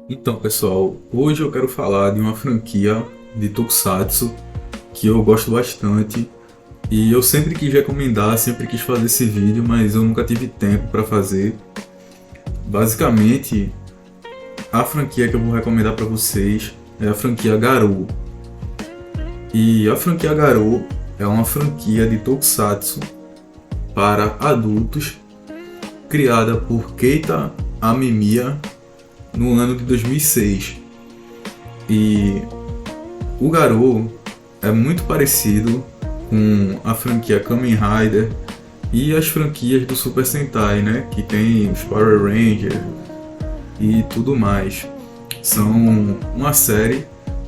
Então, pessoal, hoje eu quero falar de uma franquia de Tokusatsu que eu gosto bastante e eu sempre quis recomendar, sempre quis fazer esse vídeo, mas eu nunca tive tempo para fazer. Basicamente, a franquia que eu vou recomendar para vocês é a franquia Garou. E a franquia Garou é uma franquia de Tokusatsu para adultos criada por Keita Amemiya no ano de 2006. E o Garou é muito parecido com a franquia Kamen Rider e as franquias do Super Sentai, né? Que tem os Power Rangers e tudo mais. São uma série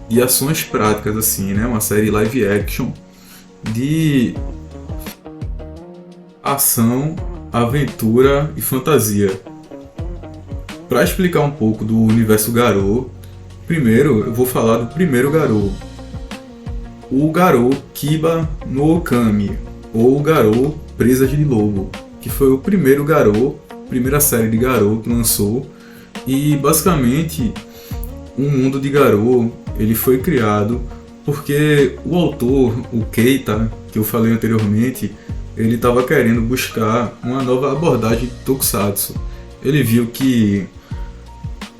de ações práticas, assim, né? Uma série live action de ação, aventura e fantasia. Para explicar um pouco do universo Garou, primeiro eu vou falar do primeiro Garou, o Garou Kiba no Okami, ou Garou Presas de Lobo, que foi o primeiro Garou, primeira série de Garou que lançou, e basicamente o mundo de Garou ele foi criado porque o autor, o Keita, que eu falei anteriormente, ele estava querendo buscar uma nova abordagem de Tokusatsu. Ele viu que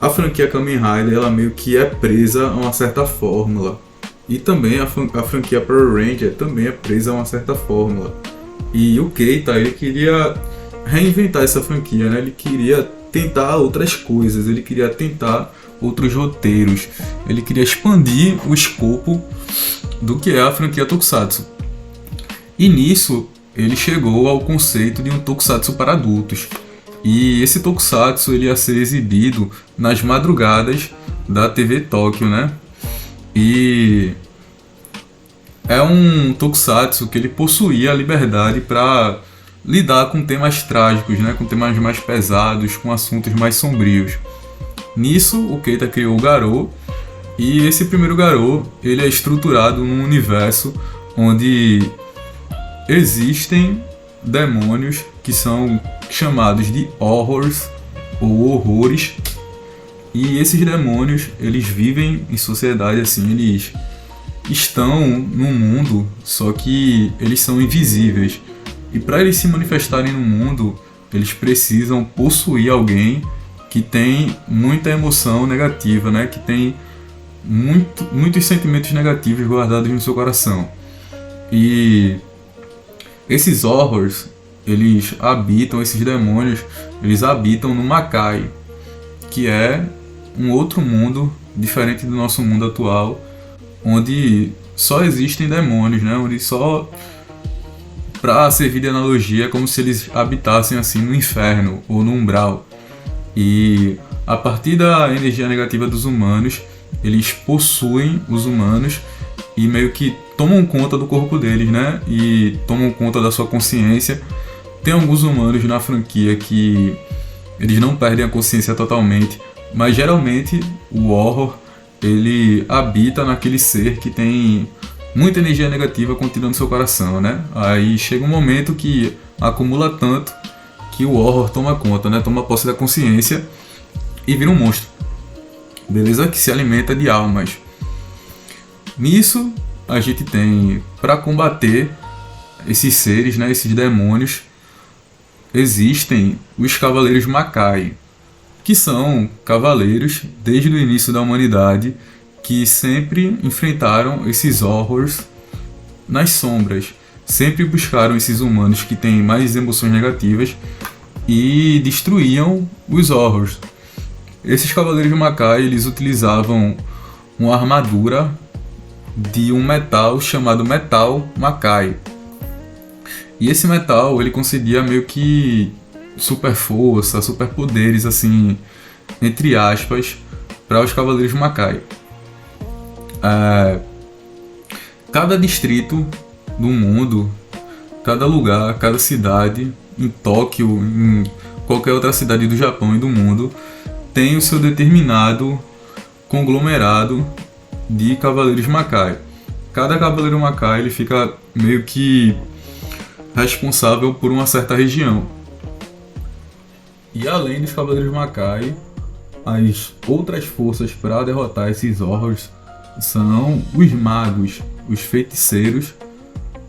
a franquia Kamen Rider ela meio que é presa a uma certa fórmula. E também a franquia Power Ranger também é presa a uma certa fórmula. E o Keita, ele queria reinventar essa franquia, né? Ele queria tentar outras coisas, ele queria tentar outros roteiros, ele queria expandir o escopo do que é a franquia Tokusatsu. E nisso, ele chegou ao conceito de um Tokusatsu para adultos. E esse Tokusatsu ele ia ser exibido nas madrugadas da TV Tóquio, né? E é um Tokusatsu que ele possuía a liberdade para lidar com temas trágicos, né? Com temas mais pesados, com assuntos mais sombrios. Nisso, o Keita criou o Garou, e esse primeiro Garou ele é estruturado num universo onde existem demônios que são chamados de horrors ou horrores, e esses demônios eles vivem em sociedade assim, eles estão no mundo, só que eles são invisíveis. E para eles se manifestarem no mundo, eles precisam possuir alguém que tem muita emoção negativa, né? Que tem muitos sentimentos negativos guardados no seu coração. E esses horrors, esses demônios, eles habitam no Makai, que é um outro mundo diferente do nosso mundo atual, onde só existem demônios, né? Onde só, para servir de analogia, é como se eles habitassem assim no inferno ou no umbral. E a partir da energia negativa dos humanos, eles possuem os humanos e meio que tomam conta do corpo deles, né? E tomam conta da sua consciência. Tem alguns humanos na franquia que eles não perdem a consciência totalmente, mas geralmente o horror ele habita naquele ser que tem muita energia negativa contida no seu coração, né? Aí chega um momento que acumula tanto que o horror toma conta, né? Toma posse da consciência e vira um monstro, beleza? Que se alimenta de almas. Nisso a gente tem, para combater esses seres, né? Esses demônios, existem os Cavaleiros Makai, que são cavaleiros desde o início da humanidade que sempre enfrentaram esses horrors nas sombras, sempre buscaram esses humanos que têm mais emoções negativas e destruíam os horrors. Esses cavaleiros Makai eles utilizavam uma armadura de um metal chamado metal Makai. E esse metal ele concedia meio que super força, super poderes, assim, entre aspas, para os Cavaleiros Makai. Cada distrito do mundo, cada lugar, cada cidade, em Tóquio, em qualquer outra cidade do Japão e do mundo, tem o seu determinado conglomerado de Cavaleiros Makai. Cada Cavaleiro Makai ele fica meio que responsável por uma certa região. E além dos Cavaleiros Makai, As outras forças para derrotar esses horrors são os magos, os feiticeiros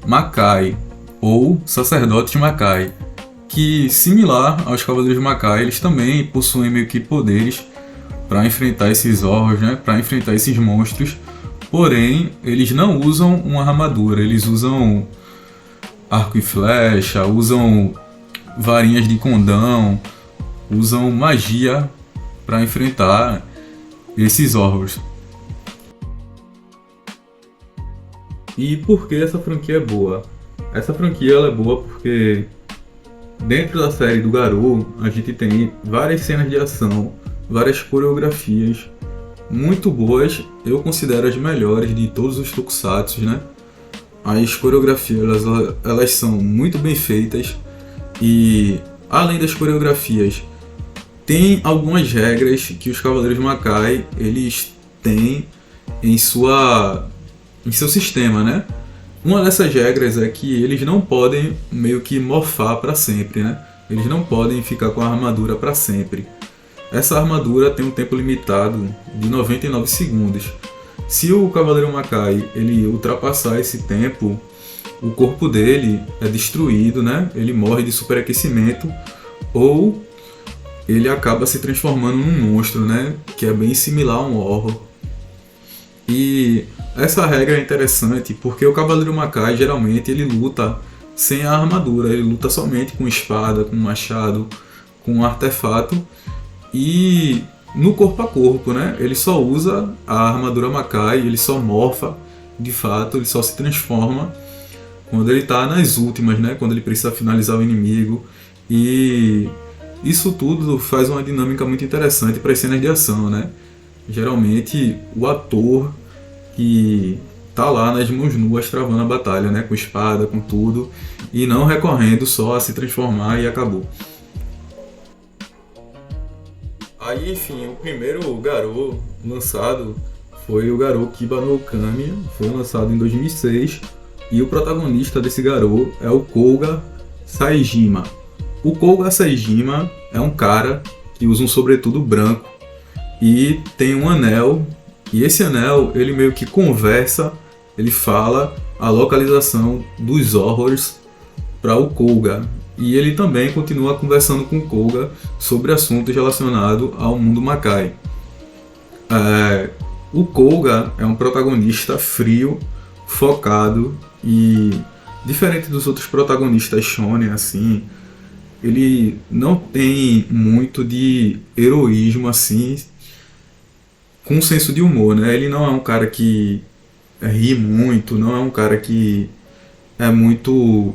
Makai ou sacerdotes Makai, que, similar aos Cavaleiros Makai, eles também possuem meio que poderes para enfrentar esses horrors, né? Para enfrentar esses monstros. Porém, eles não usam uma armadura, eles usam arco e flecha, usam varinhas de condão, usam magia para enfrentar esses horrors. E por que essa franquia é boa? Essa franquia ela é boa porque dentro da série do Garou a gente tem várias cenas de ação, várias coreografias muito boas, eu considero as melhores de todos os tokusatsu, né? As coreografias elas são muito bem feitas e além das coreografias tem algumas regras que os Cavaleiros Makai eles têm em seu sistema, né? Uma dessas regras é que eles não podem meio que morfar para sempre, né? Eles não podem ficar com a armadura para sempre. Essa armadura tem um tempo limitado de 99 segundos. Se o Cavaleiro Makai ele ultrapassar esse tempo, o corpo dele é destruído, né? Ele morre de superaquecimento ou ele acaba se transformando num monstro, né? Que é bem similar a um horror. E essa regra é interessante porque o Cavaleiro Makai geralmente ele luta sem a armadura, ele luta somente com espada, com machado, com artefato e no corpo a corpo, né? Ele só usa a armadura Makai, ele só morfa, de fato, ele só se transforma quando ele está nas últimas, né? Quando ele precisa finalizar o inimigo. E isso tudo faz uma dinâmica muito interessante para as cenas de ação, né? Geralmente o ator que tá lá nas mãos nuas travando a batalha, né? Com espada, com tudo, e não recorrendo só a se transformar e acabou. Aí, enfim, o primeiro Garou lançado foi o Garou Kiba no Kami, foi lançado em 2006, e o protagonista desse Garou é o Kouga Saejima. O Kouga Saejima é um cara que usa um sobretudo branco e tem um anel, e esse anel ele meio que conversa, ele fala a localização dos horrors para o Kouga. E ele também continua conversando com o Kouga sobre assuntos relacionados ao mundo Makai. O Kouga é um protagonista frio, focado e diferente dos outros protagonistas shonen, assim, ele não tem muito de heroísmo assim, com senso de humor, né? Ele não é um cara que ri muito, não é um cara que é muito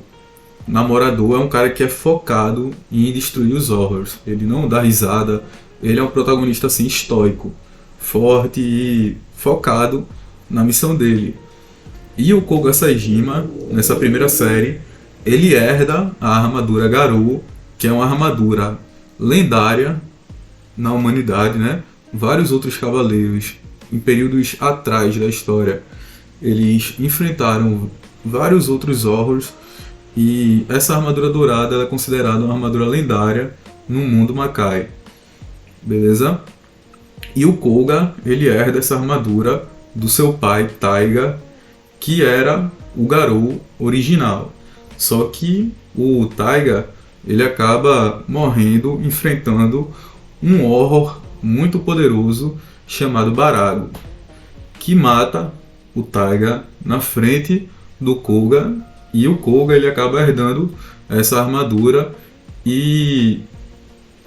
namorador, é um cara que é focado em destruir os horrors. Ele não dá risada, ele é um protagonista assim estoico, forte e focado na missão dele. E o Kouga Saejima, nessa primeira série, ele herda a armadura Garou, que é uma armadura lendária na humanidade, né? Vários outros cavaleiros, em períodos atrás da história, eles enfrentaram vários outros horrors, e essa armadura dourada ela é considerada uma armadura lendária no mundo Makai. Beleza? E o Kouga, ele herda essa armadura do seu pai, Taiga, que era o Garou original. Só que o Taiga, ele acaba morrendo enfrentando um horror muito poderoso chamado Barago, que mata o Taiga na frente do Kouga, e o Kouga ele acaba herdando essa armadura e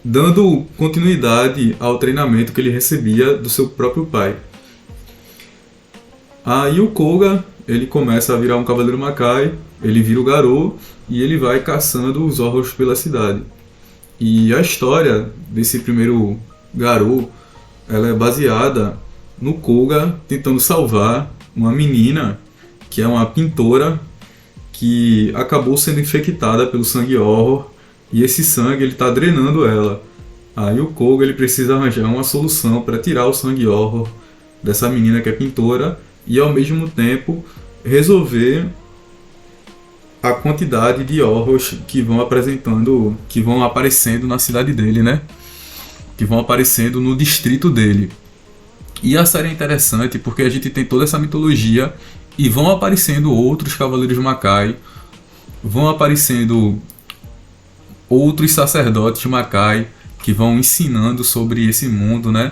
dando continuidade ao treinamento que ele recebia do seu próprio pai. Aí o Kouga ele começa a virar um cavaleiro Makai, ele vira o Garou e ele vai caçando os horrors pela cidade. E a história desse primeiro Garou ela é baseada no Kouga tentando salvar uma menina que é uma pintora que acabou sendo infectada pelo sangue horror, e esse sangue ele está drenando ela. Aí o Kouga ele precisa arranjar uma solução para tirar o sangue horror dessa menina que é pintora e ao mesmo tempo resolver a quantidade de horrors que vão aparecendo na cidade dele, né? que vão aparecendo no distrito dele. E a série é interessante porque a gente tem toda essa mitologia e vão aparecendo outros Cavaleiros Makai, vão aparecendo outros sacerdotes Makai que vão ensinando sobre esse mundo, né?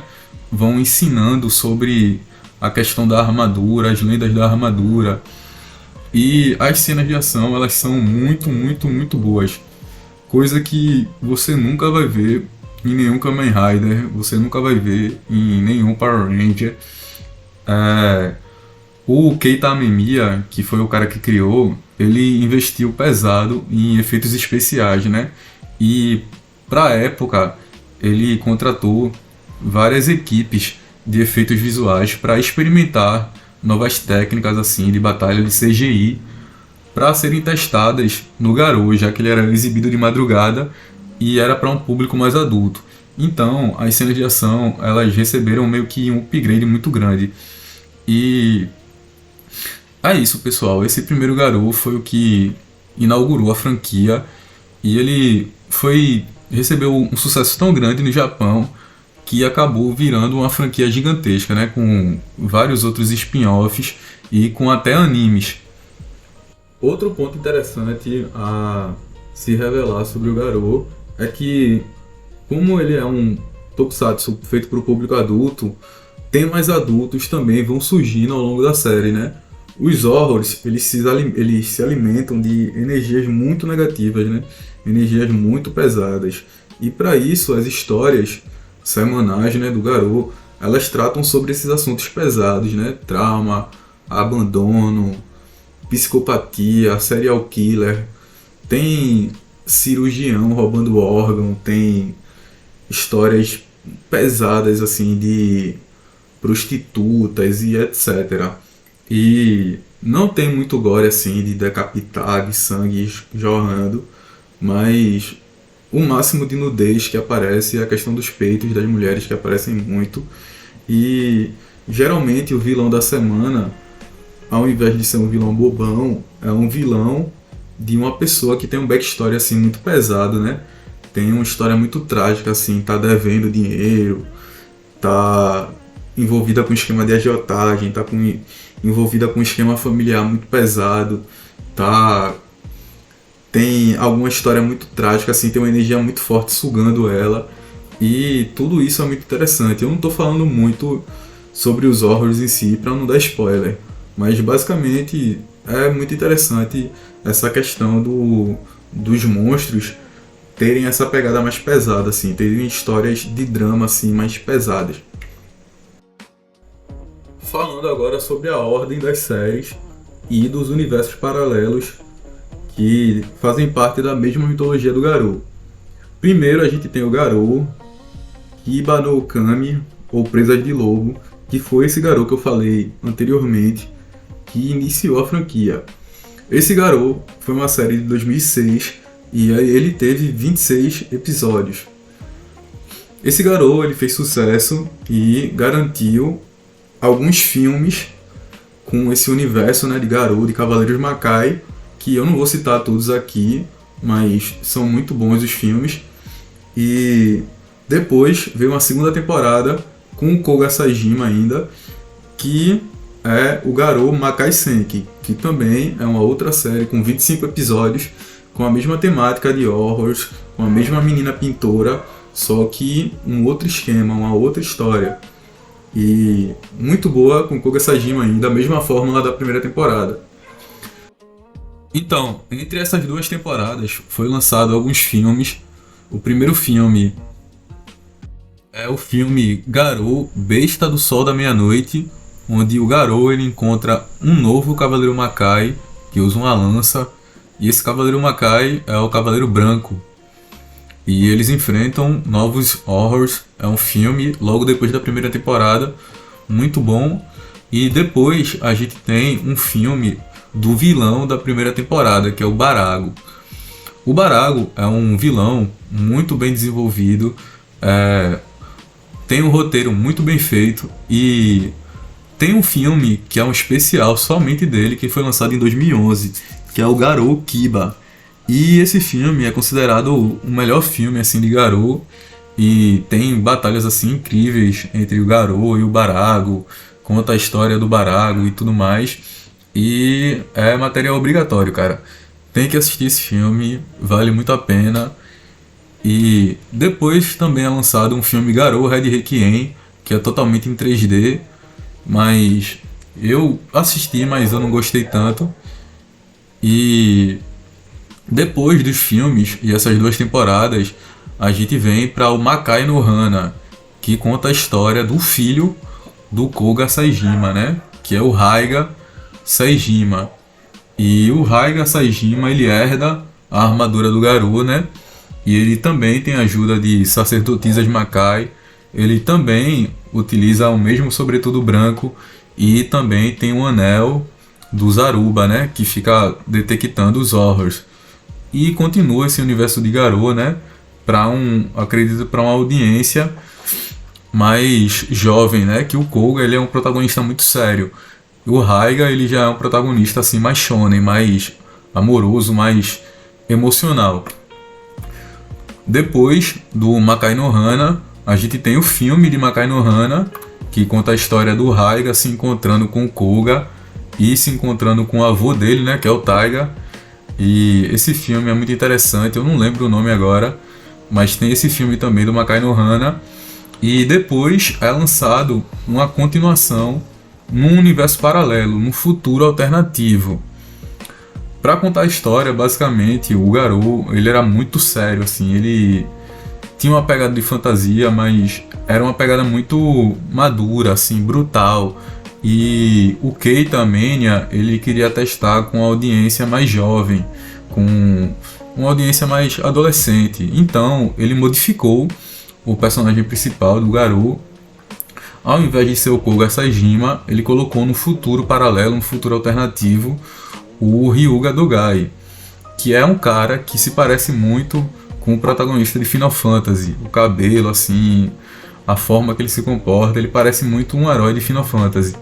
Vão ensinando sobre a questão da armadura, as lendas da armadura. E as cenas de ação, elas são muito, muito, muito boas. Coisa que você nunca vai ver em nenhum Kamen Rider, você nunca vai ver em nenhum Power Ranger. O Keita Amemiya, que foi o cara que criou, ele investiu pesado em efeitos especiais, né? E para a época, ele contratou várias equipes de efeitos visuais para experimentar novas técnicas assim de batalha de CGI para serem testadas no Garou, já que ele era exibido de madrugada e era para um público mais adulto. Então, as cenas de ação, elas receberam meio que um upgrade muito grande. E é isso, pessoal. Esse primeiro Garou foi o que inaugurou a franquia e ele recebeu um sucesso tão grande no Japão que acabou virando uma franquia gigantesca, né, com vários outros spin-offs e com até animes. Outro ponto interessante a se revelar sobre o Garou é que, como ele é um tokusatsu feito para o público adulto, temas adultos também vão surgindo ao longo da série, né? Os horrors, eles se alimentam de energias muito negativas, né? Energias muito pesadas. E para isso, as histórias semanais, né, do Garou, elas tratam sobre esses assuntos pesados, né? Trauma, abandono, psicopatia, serial killer, tem cirurgião roubando órgão, tem histórias pesadas assim de prostitutas e etc. E não tem muito gore assim de decapitar, de sangue jorrando, mas o máximo de nudez que aparece é a questão dos peitos das mulheres, que aparecem muito. E geralmente o vilão da semana, ao invés de ser um vilão bobão, é um vilão de uma pessoa que tem um backstory assim muito pesado, né? Tem uma história muito trágica assim, tá devendo dinheiro, tá envolvida com esquema de agiotagem, tá envolvida com um esquema familiar muito pesado, tem alguma história muito trágica assim, tem uma energia muito forte sugando ela, e tudo isso é muito interessante. Eu não tô falando muito sobre os horrors em si para não dar spoiler, mas basicamente é muito interessante essa questão dos monstros terem essa pegada mais pesada, assim, terem histórias de drama assim, mais pesadas. Falando agora sobre a ordem das séries e dos universos paralelos que fazem parte da mesma mitologia do Garou. Primeiro a gente tem o Garou Kiba no Kami, ou Presas de Lobo, que foi esse Garou que eu falei anteriormente, que iniciou a franquia. Esse Garou foi uma série de 2006 e ele teve 26 episódios. Esse Garou ele fez sucesso e garantiu alguns filmes com esse universo, né, de Garou, de Cavaleiros Makai, que eu não vou citar todos aqui, mas são muito bons os filmes. E depois veio uma segunda temporada com o Koga Sajima ainda, que é o Garou Makai Senki, que também é uma outra série com 25 episódios, com a mesma temática de horrors, com a mesma menina pintora, só que um outro esquema, uma outra história. E muito boa, com Koga Sajima ainda, a mesma fórmula da primeira temporada. Então, entre essas duas temporadas foi lançado alguns filmes. O primeiro filme é o filme Garou, Besta do Sol da Meia-Noite, onde o Garou ele encontra um novo Cavaleiro Makai que usa uma lança, e esse Cavaleiro Makai é o Cavaleiro Branco. E eles enfrentam novos horrors. É um filme logo depois da primeira temporada, muito bom. E depois a gente tem um filme do vilão da primeira temporada, que é o Barago. O Barago é um vilão muito bem desenvolvido, tem um roteiro muito bem feito, e tem um filme que é um especial somente dele, que foi lançado em 2011, que é o Garou Kiba. E esse filme é considerado o melhor filme assim de Garou, E tem batalhas assim incríveis entre o Garou e o Barago, conta a história do Barago e tudo mais. E é material obrigatório, cara. Tem que assistir esse filme, vale muito a pena. E depois também é lançado um filme Garou Red Requiem, que é totalmente em 3D, mas eu assisti, mas eu não gostei tanto. E depois dos filmes e essas duas temporadas, a gente vem para o Makai no Hana, que conta a história do filho do Koga Saejima, né? Que é o Raiga Saejima. E o Raiga Saejima, ele herda a armadura do Garou, né? E ele também tem a ajuda de sacerdotisas Makai. Ele também utiliza o mesmo sobretudo branco e também tem um anel do Zaruba, né? Que fica detectando os horrors. E continua esse universo de Garou, né? Acredito para uma audiência mais jovem, né? Que o Koga, ele é um protagonista muito sério. O Raiga, ele já é um protagonista assim mais shonen, mais amoroso, mais emocional. Depois do Makai no Hana, a gente tem o filme de Makai no Hana, que conta a história do Raiga se encontrando com o Koga e se encontrando com o avô dele, né, que é o Taiga. E esse filme é muito interessante, eu não lembro o nome agora, mas tem esse filme também do Makai no Hana. E depois é lançado uma continuação num universo paralelo, num futuro alternativo. Para contar a história, basicamente, o Garou, ele era muito sério, assim, ele tinha uma pegada de fantasia, mas era uma pegada muito madura, assim, brutal. E o Keita Mania, ele queria testar com uma audiência mais jovem, com uma audiência mais adolescente. Então, ele modificou o personagem principal do Garou. Ao invés de ser o Koga Saejima, ele colocou no futuro paralelo, no futuro alternativo, o Ryuga Dogai, que é um cara que se parece muito com o protagonista de Final Fantasy. O cabelo, assim, a forma que ele se comporta, ele parece muito um herói de Final Fantasy.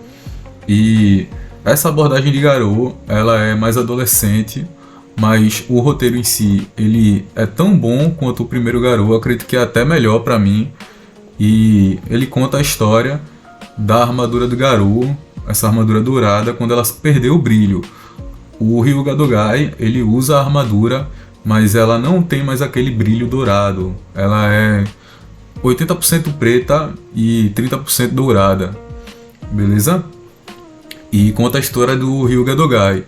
E essa abordagem de Garou, ela é mais adolescente, mas o roteiro em si, ele é tão bom quanto o primeiro Garou, acredito que é até melhor pra mim. E ele conta a história da armadura do Garou, essa armadura dourada, quando ela perdeu o brilho. O Ryuga Dogai, ele usa a armadura, mas ela não tem mais aquele brilho dourado. Ela é 80% preta e 30% dourada. Beleza? E conta a história do Ryuga Dogai.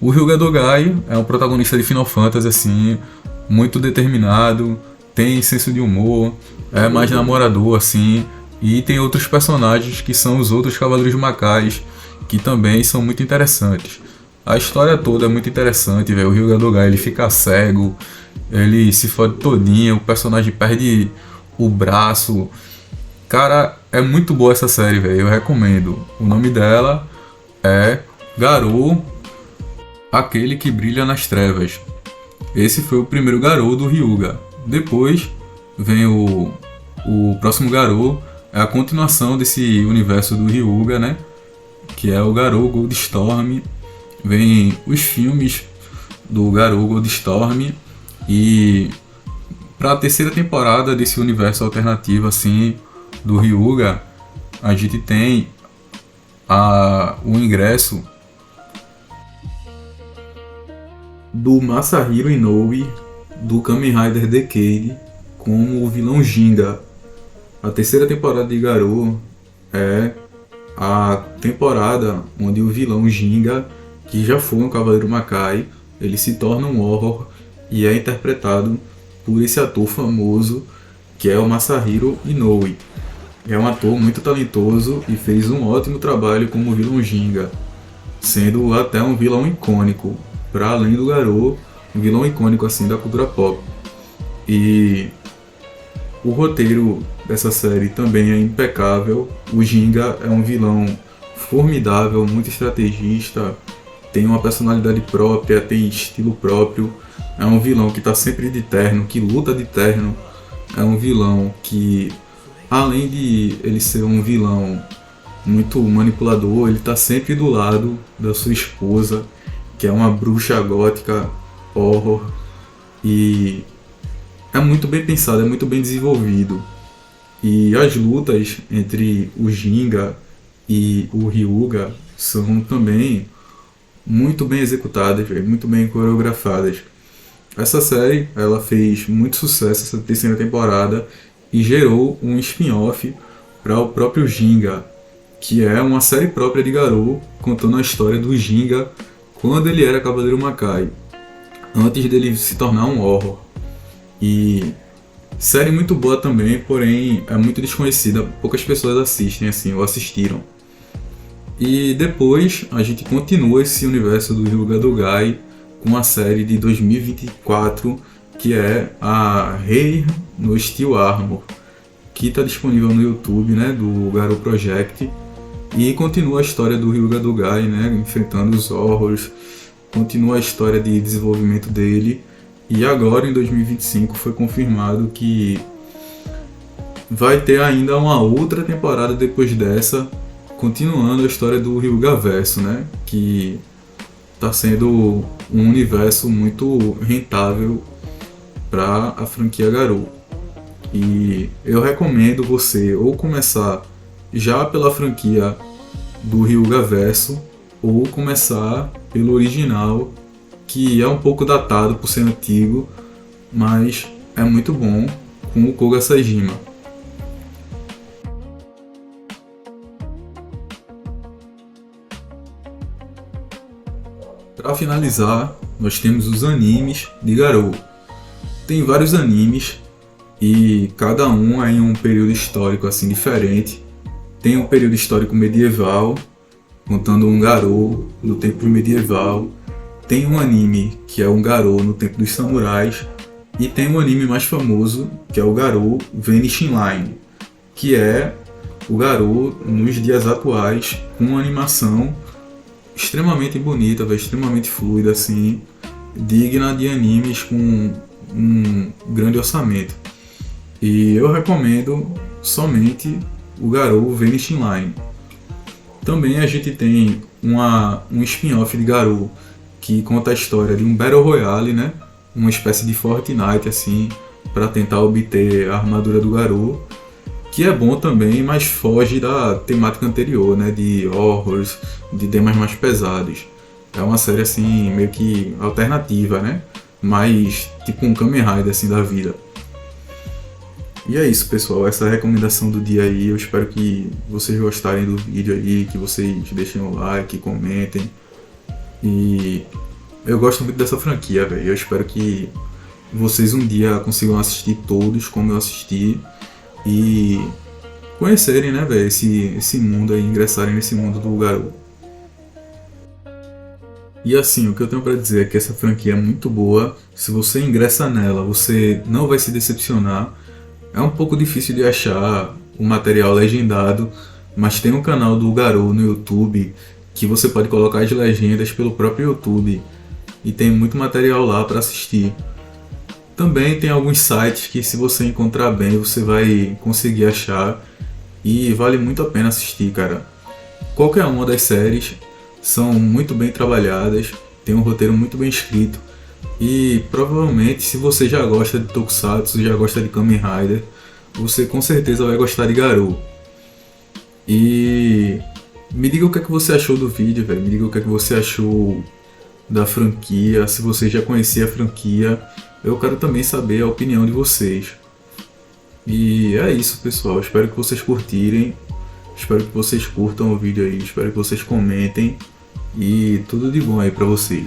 O Ryuga Dogai é um protagonista de Final Fantasy, assim, muito determinado, tem senso de humor, é mais namorador, assim, e tem outros personagens que são os outros Cavaleiros Macais, que também são muito interessantes. A história toda é muito interessante, velho. O Ryuga Dogai, ele fica cego, ele se fode todinho, o personagem perde o braço. Cara, é muito boa essa série, velho. Eu recomendo. O nome dela é Garou, aquele que brilha nas trevas. Esse foi o primeiro Garou do Ryuga. Depois vem o próximo Garou, é a continuação desse universo do Ryuga, né? Que é o Garou Goldstorm. Vem os filmes do Garou Goldstorm e para a terceira temporada desse universo alternativo assim do Ryuga, a gente tem o ingresso do Masahiro Inoue do Kamen Rider Decade como o vilão Ginga. A terceira temporada de Garou é a temporada onde o vilão Ginga, que já foi um Cavaleiro Makai, ele se torna um horror e é interpretado por esse ator famoso que é o Masahiro Inoue. É um ator muito talentoso e fez um ótimo trabalho como vilão Ginga, sendo até um vilão icônico, para além do Garou, um vilão icônico assim da cultura pop. E o roteiro dessa série também é impecável. O Ginga é um vilão formidável, muito estrategista, tem uma personalidade própria, tem estilo próprio. É um vilão que está sempre de terno, que luta de terno. É um vilão que, além de ele ser um vilão muito manipulador, ele está sempre do lado da sua esposa, que é uma bruxa gótica horror. E é muito bem pensado, é muito bem desenvolvido. E as lutas entre o Ginga e o Ryuga são também muito bem executadas, véio, muito bem coreografadas. Essa série ela fez muito sucesso essa terceira temporada e gerou um spin-off para o próprio Ginga, que é uma série própria de Garou, contando a história do Ginga quando ele era Cavaleiro Makai, antes dele se tornar um horror. E série muito boa também, porém é muito desconhecida, poucas pessoas assistem assim, ou assistiram. E depois a gente continua esse universo do Hyuga Dogai com a série de 2024, que é a Rei no Steel Armor, que está disponível no YouTube, né, do Garou Project, e continua a história do Hyuga Dogai, né, enfrentando os horrors, continua a história de desenvolvimento dele, e agora em 2025 foi confirmado que vai ter ainda uma outra temporada depois dessa, continuando a história do Hyuga Verso, né, que está sendo um universo muito rentável para a franquia Garou. E eu recomendo você ou começar já pela franquia do Hyuga Verso ou começar pelo original, que é um pouco datado por ser antigo, mas é muito bom, com o Koga Saejima. Para finalizar, nós temos os animes de Garou. Tem vários animes e cada um é em um período histórico assim diferente. Tem um período histórico medieval, contando um Garou no tempo medieval. Tem um anime que é um Garou no tempo dos samurais. E tem um anime mais famoso, que é o Garou Vanishing Line, que é o Garou nos dias atuais, com uma animação extremamente bonita, extremamente fluida, assim, digna de animes com um grande orçamento. E eu recomendo somente o Garou Vanishing Line. Também a gente tem um spin-off de Garou que conta a história de um Battle Royale, né? Uma espécie de Fortnite assim, para tentar obter a armadura do Garou, que é bom também, mas foge da temática anterior, né? De horrors, de temas mais pesados. É uma série assim meio que alternativa, né? Mais tipo um Kamen Rider assim da vida. E é isso, pessoal, essa é a recomendação do dia aí. Eu espero que vocês gostarem do vídeo aí, que vocês deixem o like, comentem. E eu gosto muito dessa franquia, velho. Eu espero que vocês um dia consigam assistir todos como eu assisti e conhecerem, né, velho, esse mundo aí, ingressarem nesse mundo do Garou. E assim, o que eu tenho pra dizer é que essa franquia é muito boa. Se você ingressa nela, você não vai se decepcionar. É um pouco difícil de achar o material legendado, mas tem um canal do Garou no YouTube que você pode colocar as legendas pelo próprio YouTube e tem muito material lá para assistir. Também tem alguns sites que, se você encontrar bem, você vai conseguir achar e vale muito a pena assistir, cara. Qualquer uma das séries são muito bem trabalhadas, tem um roteiro muito bem escrito. E provavelmente, se você já gosta de Tokusatsu, já gosta de Kamen Rider, você com certeza vai gostar de Garou. E me diga o que é que você achou do vídeo, velho. Me diga o que é que você achou da franquia, se você já conhecia a franquia. Eu quero também saber a opinião de vocês. E é isso, pessoal. Espero que vocês curtirem. Espero que vocês curtam o vídeo aí. Espero que vocês comentem. E tudo de bom aí pra vocês.